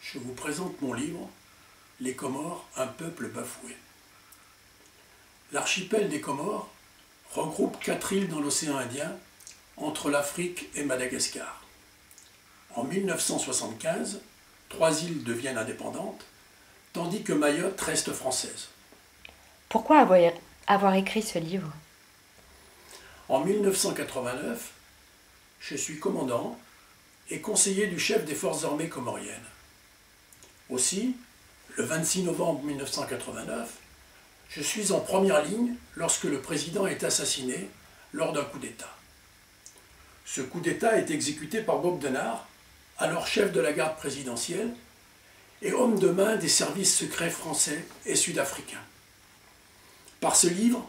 je vous présente mon livre « Les Comores, un peuple bafoué ». L'archipel des Comores regroupe 4 îles dans l'océan Indien, entre l'Afrique et Madagascar. En 1975, 3 îles deviennent indépendantes, tandis que Mayotte reste française. Pourquoi avoir écrit ce livre? En 1989, je suis commandant et conseiller du chef des forces armées comoriennes. Aussi, le 26 novembre 1989, je suis en première ligne lorsque le président est assassiné lors d'un coup d'État. Ce coup d'État est exécuté par Bob Denard, alors chef de la garde présidentielle et homme de main des services secrets français et sud-africains. Par ce livre,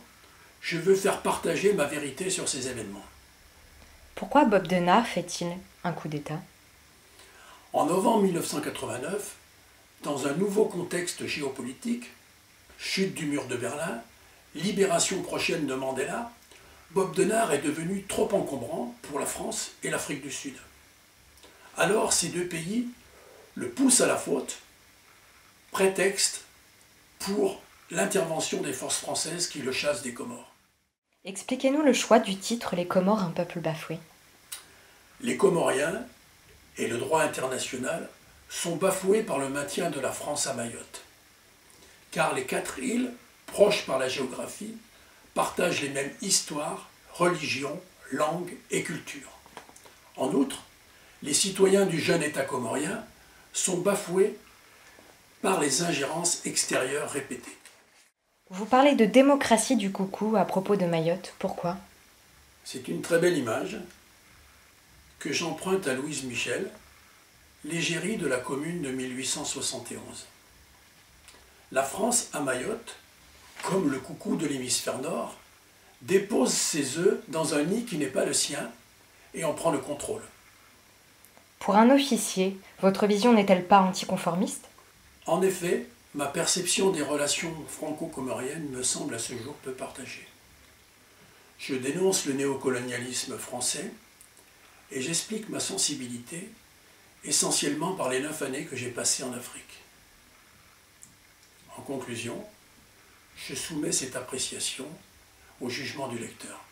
je veux faire partager ma vérité sur ces événements. Pourquoi Bob Denard fait-il un coup d'État? En novembre 1989, dans un nouveau contexte géopolitique, chute du mur de Berlin, libération prochaine de Mandela, Bob Denard est devenu trop encombrant pour la France et l'Afrique du Sud. Alors ces deux pays le poussent à la faute, prétexte pour l'intervention des forces françaises qui le chassent des Comores. Expliquez-nous le choix du titre « Les Comores, un peuple bafoué ». Les Comoriens et le droit international sont bafoués par le maintien de la France à Mayotte. Car les 4 îles, proches par la géographie, partagent les mêmes histoires, religions, langues et cultures. En outre, les citoyens du jeune État comorien sont bafoués par les ingérences extérieures répétées. Vous parlez de démocratie du coucou à propos de Mayotte. Pourquoi? C'est une très belle image que j'emprunte à Louise Michel, l'égérie de la commune de 1871. La France à Mayotte, comme le coucou de l'hémisphère nord, dépose ses œufs dans un nid qui n'est pas le sien et en prend le contrôle. Pour un officier, votre vision n'est-elle pas anticonformiste? En effet, ma perception des relations franco-comoriennes me semble à ce jour peu partagée. Je dénonce le néocolonialisme français et j'explique ma sensibilité essentiellement par les 9 années que j'ai passées en Afrique. En conclusion, je soumets cette appréciation au jugement du lecteur.